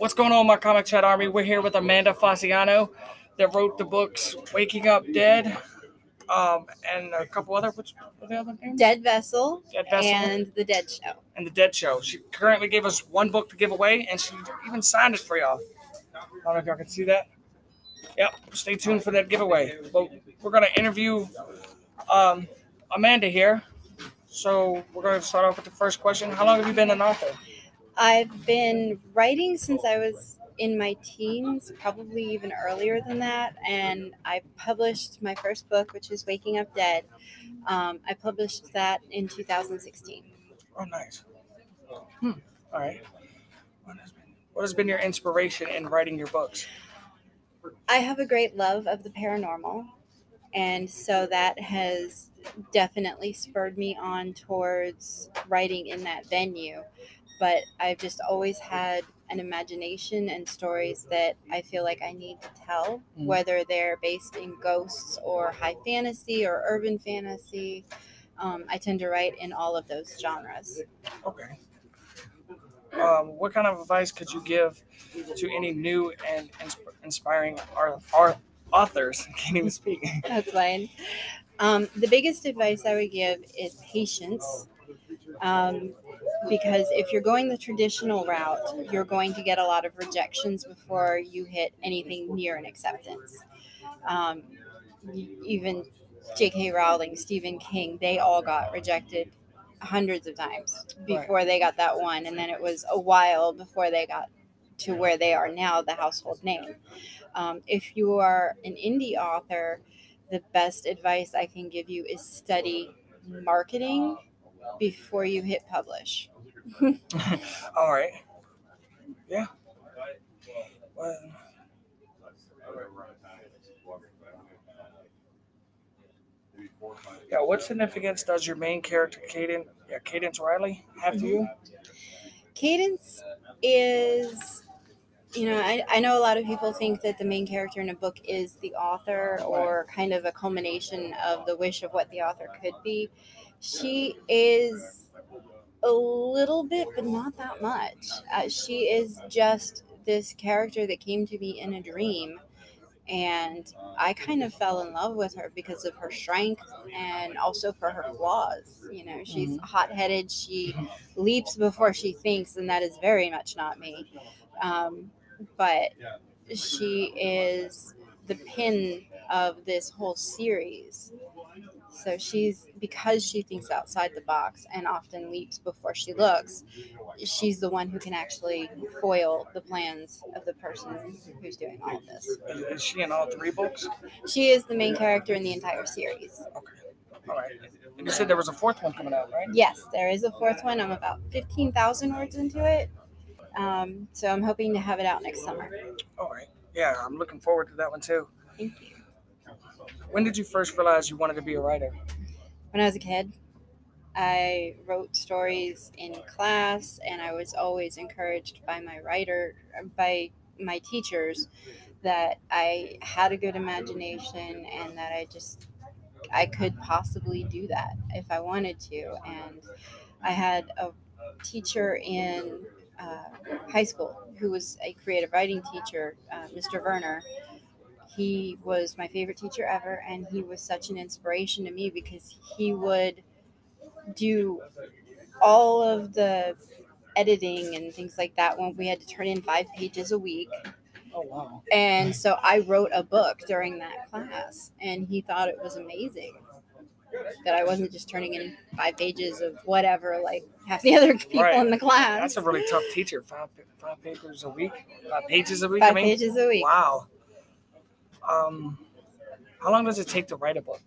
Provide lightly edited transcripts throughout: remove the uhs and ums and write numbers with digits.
What's going on, my Comic Chat Army? We're here with Amanda Fasciano that wrote the books Waking Up Dead, and a couple other, what are the other names? Dead Vessel, Dead Vessel and The Dead Show. And The Dead Show. She currently gave us one book to give away, and she even signed it for y'all. I don't know if y'all can see that. Yep, stay tuned for that giveaway. But we're going to interview Amanda here. So we're going to start off with the first question. How long have you been an author? I've been writing since I was in my teens, probably even earlier than that, and I published my first book, which is Waking Up Dead. I published that in 2016. Oh, nice. All right. What has been your inspiration in writing your books? I have a great love of the paranormal, and so that has definitely spurred me on towards writing in that venue. But I've just always had an imagination and stories that I feel like I need to tell, whether they're based in ghosts or high fantasy or urban fantasy. I tend to write in all of those genres. Okay. What kind of advice could you give to any new and inspiring our authors? I can't even speak. That's fine. The biggest advice I would give is patience. Because if you're going the traditional route, you're going to get a lot of rejections before you hit anything near an acceptance. Even J.K. Rowling, Stephen King, they all got rejected hundreds of times before they got that one. And then it was a while before they got to where they are now, the household name. If you are an indie author, the best advice I can give you is study marketing before you hit publish. All right. Yeah. Well, what significance does your main character, Cadence Riley, have to you? Cadence is, I know a lot of people think that the main character in a book is the author or kind of a culmination of the wish of what the author could be. She is a little bit, but not that much. She is just this character that came to me in a dream, and I kind of fell in love with her because of her strength and also for her flaws. She's hot-headed. She leaps before she thinks, and that is very much not me. But she is the pin of this whole series. So because she thinks outside the box and often leaps before she looks, she's the one who can actually foil the plans of the person who's doing all of this. Is she in all 3 books? She is the main character in the entire series. Okay. All right. And you said there was a 4th one coming out, right? Yes, there is a 4th one. I'm about 15,000 words into it. So I'm hoping to have it out next summer. All right. Yeah, I'm looking forward to that one too. Thank you. When did you first realize you wanted to be a writer? When I was a kid. I wrote stories in class, and I was always encouraged by my teachers, that I had a good imagination and that I could possibly do that if I wanted to. And I had a teacher in high school who was a creative writing teacher, Mr. Werner. He was my favorite teacher ever, and he was such an inspiration to me because he would do all of the editing and things like that when we had to turn in 5 pages a week. Oh, wow. And so I wrote a book during that class, and he thought it was amazing that I wasn't just turning in 5 pages of whatever like half the other people in the class. That's a really tough teacher. 5 papers a week? 5 pages a week? 5 pages a week. Wow. How long does it take to write a book?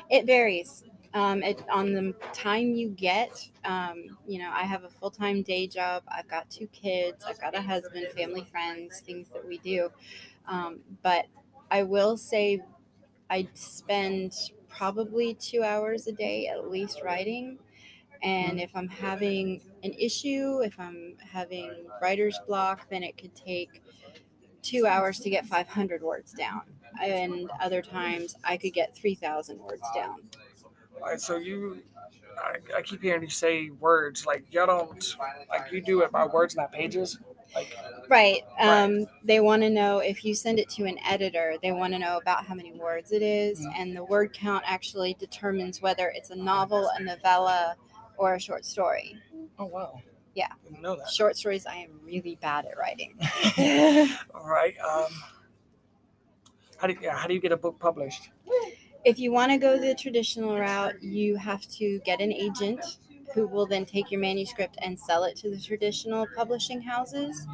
It varies. On the time you get, I have a full-time day job. I've got 2 kids. I've got a husband, family, friends, things that we do. But I will say I spend probably 2 hours a day at least writing. And if I'm having an issue, if I'm having writer's block, then it could take 2 hours to get 500 words down. And other times I could get 3,000 words down. All right, so I keep hearing you say words, like y'all don't, like you do it by words, not pages? Like, Right. Right. They want to know if you send it to an editor, they want to know about how many words it is, Mhm. and the word count actually determines whether it's a novel, a novella, or a short story. Oh, wow. Yeah. Didn't know that. Short stories, I am really bad at writing. All right. How do you get a book published? If you want to go the traditional route, you have to get an agent who will then take your manuscript and sell it to the traditional publishing houses.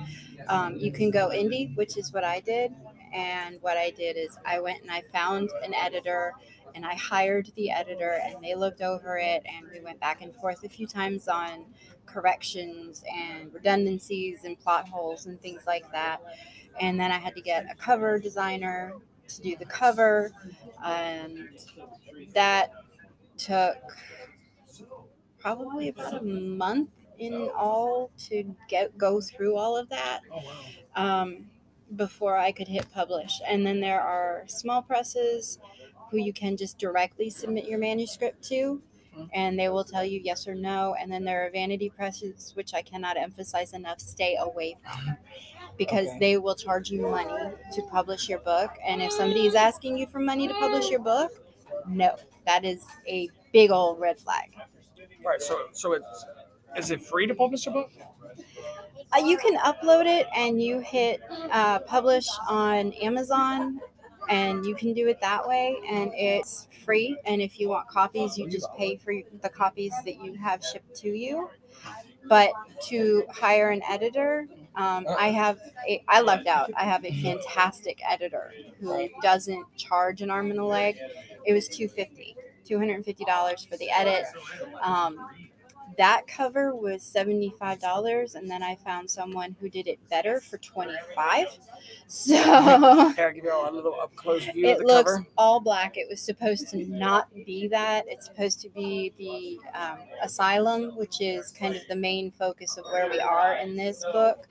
You can go indie, which is what I did. And what I did is I went and I found an editor and I hired the editor and they looked over it and we went back and forth a few times on corrections and redundancies and plot holes and things like that. And then I had to get a cover designer to do the cover, and that took probably about a month in all to go through all of that. Oh, wow. Before I could hit publish. And then there are small presses who you can just directly submit your manuscript to, and they will tell you yes or no. And then there are vanity presses, which I cannot emphasize enough, stay away from, because Okay. they will charge you money to publish your book. And if somebody is asking you for money to publish your book, no, that is a big old red flag. Right. So is it free to publish a book? You can upload it and you hit publish on Amazon, and you can do it that way, and it's free. And if you want copies, you just pay for the copies that you have shipped to you. But to hire an editor, I lucked out. I have a fantastic editor who doesn't charge an arm and a leg. It was $250 for the edit. That cover was $75, and then I found someone who did it better for $25. So Can I give you a little up close view of the it looks cover? all black. It was supposed to not be that. It's supposed to be the asylum, which is kind of the main focus of where we are in this book.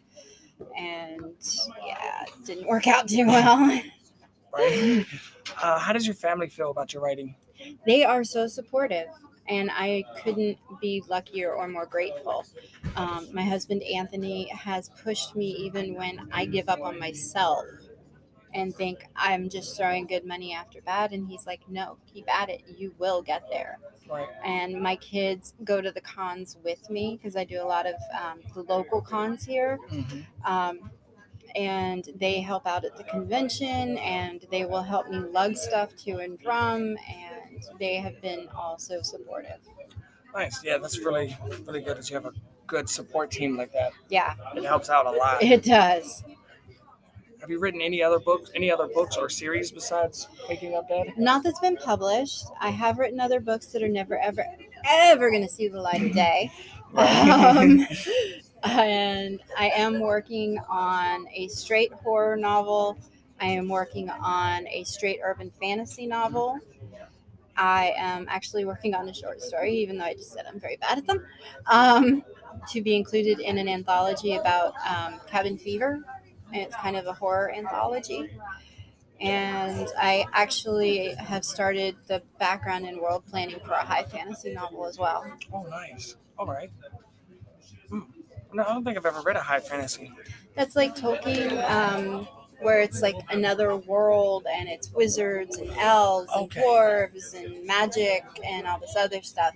And yeah, it didn't work out too well. Right. How does your family feel about your writing? They are so supportive, and I couldn't be luckier or more grateful. My husband Anthony has pushed me even when I give up on myself and think I'm just throwing good money after bad, and he's like, no, keep at it, you will get there. Right. And my kids go to the cons with me because I do a lot of the local cons here. Mm-hmm. And they help out at the convention, and they will help me lug stuff to and from, and they have been also supportive. Nice. Yeah, that's really really good that you have a good support team like that. Yeah, It helps out a lot. it does. Have you written any other books or series besides Waking Up Dead? Not that's been published. I have written other books that are never, ever going to see the light of day. And I am working on a straight horror novel. I am working on a straight urban fantasy novel. I am actually working on a short story, even though I just said I'm very bad at them, to be included in an anthology about cabin fever. And it's kind of a horror anthology. And I actually have started the background and world planning for a high fantasy novel as well. Oh, nice. All right. No, I don't think I've ever read a high fantasy. That's like Tolkien, where it's like another world and it's wizards and elves and dwarves and magic and all this other stuff.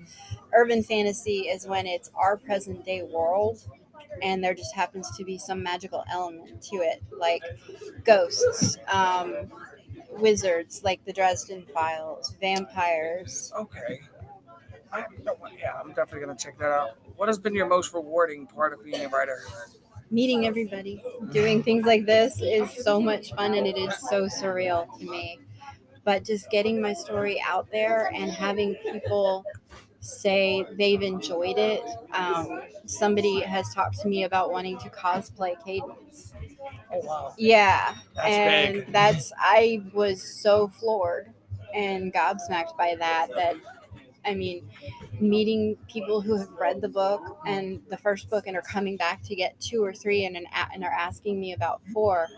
Urban fantasy is when it's our present day world and there just happens to be some magical element to it, like ghosts, wizards, like the Dresden Files, vampires. Okay. I'm definitely going to check that out. What has been your most rewarding part of being a writer? Meeting everybody. Doing things like this is so much fun, and it is so surreal to me. But just getting my story out there and having people say they've enjoyed it. Somebody has talked to me about wanting to cosplay Cadence. Oh, wow. Yeah. That's big. I was so floored and gobsmacked by that, I mean, meeting people who have read the book and the first book and are coming back to get 2 or 3 and are asking me about 4.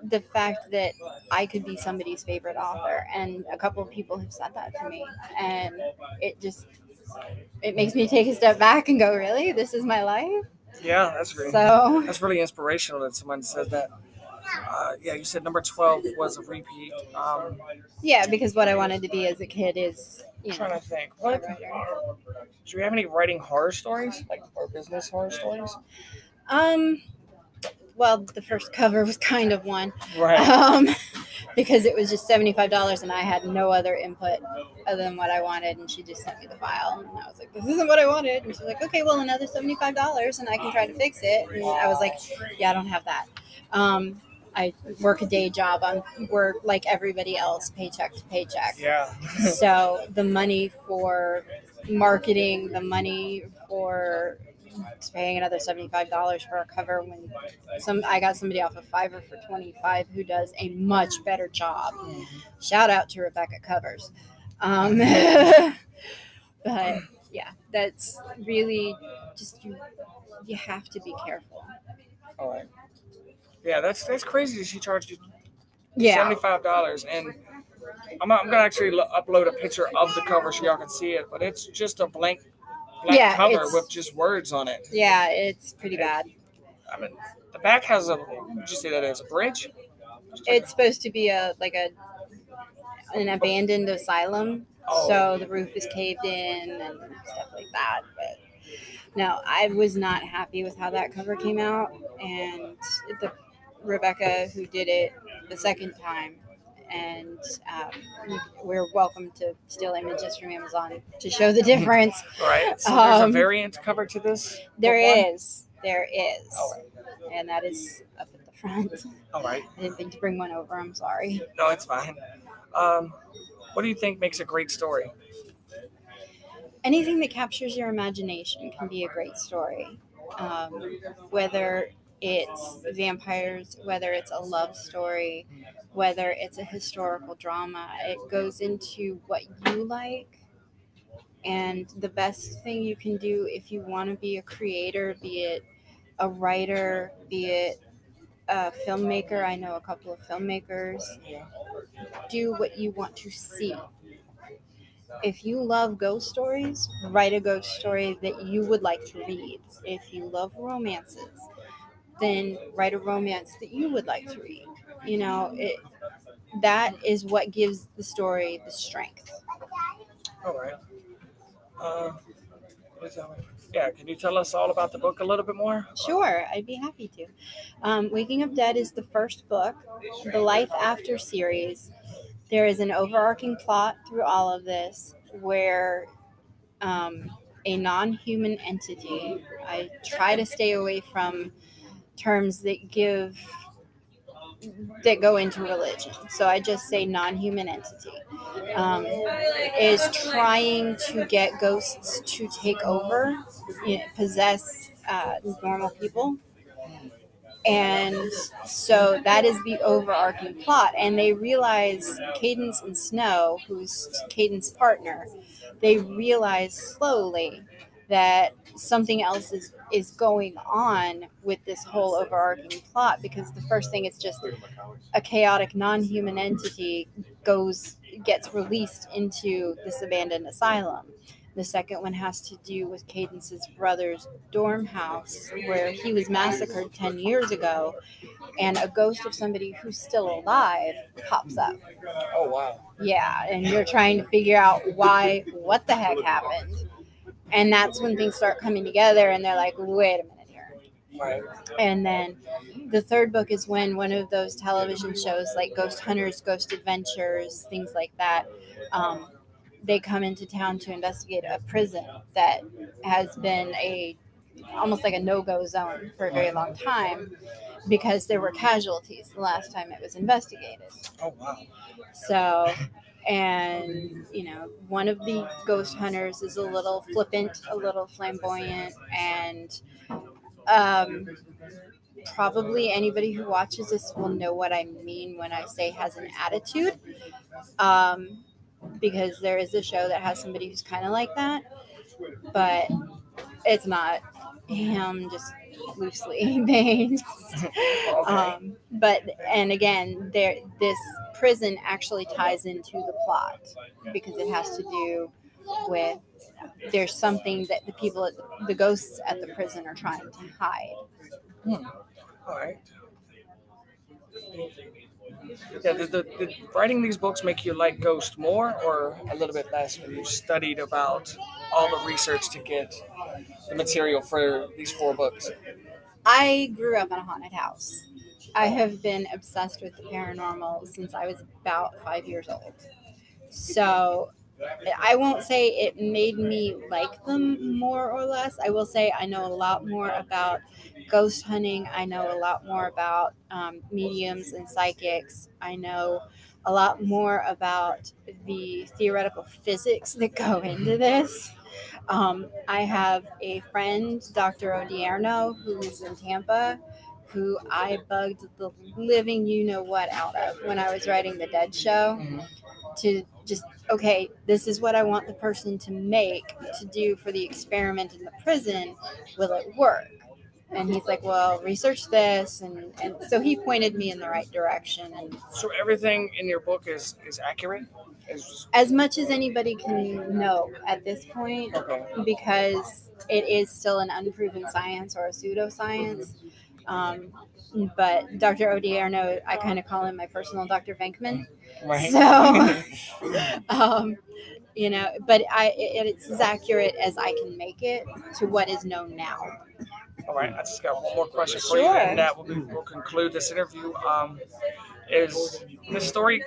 The fact that I could be somebody's favorite author, and a couple of people have said that to me, and it makes me take a step back and go, really? This is my life? Yeah, So that's really inspirational that someone said that. Yeah, you said number 12 was a repeat. yeah, because what I wanted to be as a kid is, I'm trying to think. a What? writer. Do you have any writing horror stories, like or business horror stories? Well, the first cover was kind of one. Right. Because it was just $75 and I had no other input other than what I wanted, and she just sent me the file and I was like, this isn't what I wanted, and she's like, okay, well, another $75 and I can try to fix it. And I was like, yeah, I don't have that. I work a day job. I work like everybody else, paycheck to paycheck. Yeah. So the money for marketing, the money for paying another $75 for a cover when I got somebody off of Fiverr for $25 who does a much better job. Shout out to Rebecca Covers. But yeah, that's really just you have to be careful. All right. Yeah, that's crazy that she charged you Yeah. $75, and I'm gonna actually upload a picture of the cover so y'all can see it. But it's just a blank cover with just words on it. Yeah, it's pretty bad. I mean, the back has a. What would you say that is? A bridge? It's supposed to be an abandoned asylum, so the roof is caved in and stuff like that. But no, I was not happy with how that cover came out, and the Rebecca who did it the second time, and we're welcome to steal images from Amazon to show the difference. Right. So there's a variant cover to this? There is. All right. And that is up at the front. All right. I didn't think to bring one over. I'm sorry. No, it's fine. What do you think makes a great story? Anything that captures your imagination can be a great story. Whether it's vampires, whether it's a love story, whether it's a historical drama, it goes into what you like. And the best thing you can do if you want to be a creator, be it a writer, be it a filmmaker, I know a couple of filmmakers, do what you want to see. If you love ghost stories, write a ghost story that you would like to read. If you love romances, then write a romance that you would like to read. That is what gives the story the strength. All right. Yeah, can you tell us all about the book a little bit more? Sure, I'd be happy to. Waking Up Dead is the first book, the Life After series. There is an overarching plot through all of this where a non-human entity, I try to stay away from terms that go into religion, so I just say non-human entity, is trying to get ghosts to take over, possess normal people. And so that is the overarching plot. And they realize, Cadence and Snow, who's Cadence's partner, they realize slowly that something else is going on with this whole overarching plot, because the first thing is just a chaotic non-human entity gets released into this abandoned asylum. The second one has to do with Cadence's brother's dorm house, where he was massacred 10 years ago, and a ghost of somebody who's still alive pops up. Oh, wow. Yeah, and you're trying to figure out what the heck happened. And that's when things start coming together, and they're like, wait a minute here. Right. And then the third book is when one of those television shows like Ghost Hunters, Ghost Adventures, things like that, they come into town to investigate a prison that has been almost like a no-go zone for a very long time, because there were casualties the last time it was investigated. Oh, wow. So, and one of the ghost hunters is a little flippant, a little flamboyant, and probably anybody who watches this will know what I mean when I say has an attitude. Because there is a show that has somebody who's kind of like that, but it's not him, just loosely based. Okay. And again, this prison actually ties into the plot, because it has to do with there's something that the people, the ghosts at the prison are trying to hide. All right. Yeah, did writing these books make you like Ghost more or a little bit less when you studied about all the research to get the material for these 4 books? I grew up in a haunted house. I have been obsessed with the paranormal since I was about 5 years old. So I won't say it made me like them more or less. I will say I know a lot more about ghost hunting. I know a lot more about mediums and psychics. I know a lot more about the theoretical physics that go into this. I have a friend, Dr. Odierno, who is in Tampa, who I bugged the living you-know-what out of when I was writing the Dead Show to just, okay, this is what I want the person to make to do for the experiment in the prison. Will it work? And he's like, well, research this. And so he pointed me in the right direction. And so everything in your book is accurate? As much as anybody can know at this point, because it is still an unproven science or a pseudoscience. But Dr. Odierno, I kind of call him my personal Dr. Venkman. Right. So, you know, but it's as accurate as I can make it to what is known now. All right, I just got one more question for you, and that we'll conclude this interview. Is this story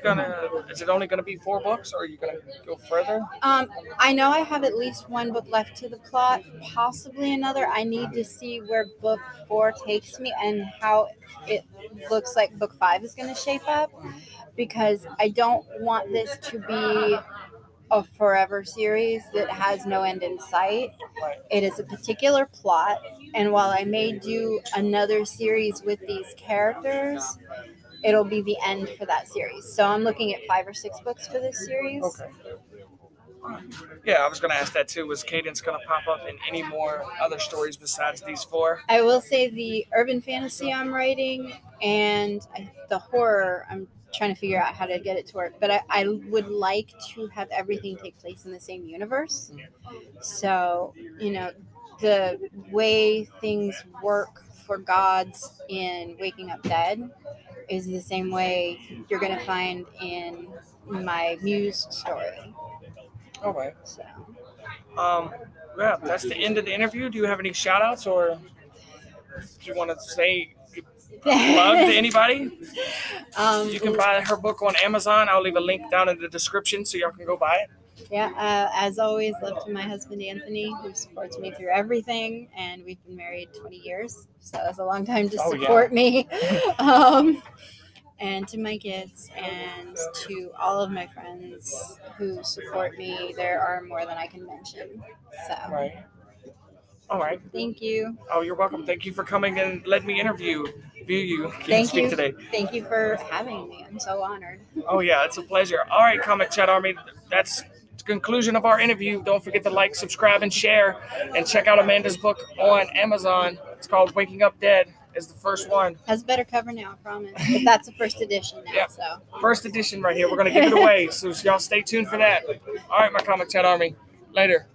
is it only gonna be 4 books, or are you gonna go further? I know I have at least 1 book left to the plot, possibly another. I need to see where book 4 takes me and how it looks like book 5 is gonna shape up, because I don't want this to be a forever series that has no end in sight. It is a particular plot, and while I may do another series with these characters, it'll be the end for that series. So I'm looking at 5 or 6 books for this series. Okay. Yeah, I was going to ask that too. Was Cadence going to pop up in any more other stories besides these 4? I will say the urban fantasy I'm writing and the horror, I'm trying to figure out how to get it to work. But I would like to have everything take place in the same universe. So, you know, the way things work for gods in Waking Up Dead is the same way you're going to find in my Muse story. All right. So, yeah, that's the end of the interview. Do you have any shout outs, or do you want to say plug to anybody? You can buy her book on Amazon. I'll leave a link down in the description so y'all can go buy it. Yeah, as always, love to my husband Anthony, who supports me through everything, and we've been married 20 years, so that's a long time to support me. And to my kids and to all of my friends who support me. There are more than I can mention. So. Right. All right. Thank you. Oh, you're welcome. Thank you for coming and letting me interview you. Thank you. Today. Thank you for having me. I'm so honored. Oh, yeah, it's a pleasure. All right, Comic Chat Army, that's the conclusion of our interview. Don't forget to like, subscribe, and share. And check out Amanda's book on Amazon. It's called Waking Up Dead. Is the first one. Has a better cover now, I promise. But that's a first edition now. Yep. So first edition right here. We're going to give it away. So y'all stay tuned for that. All right, my Comic Chat Army. Later.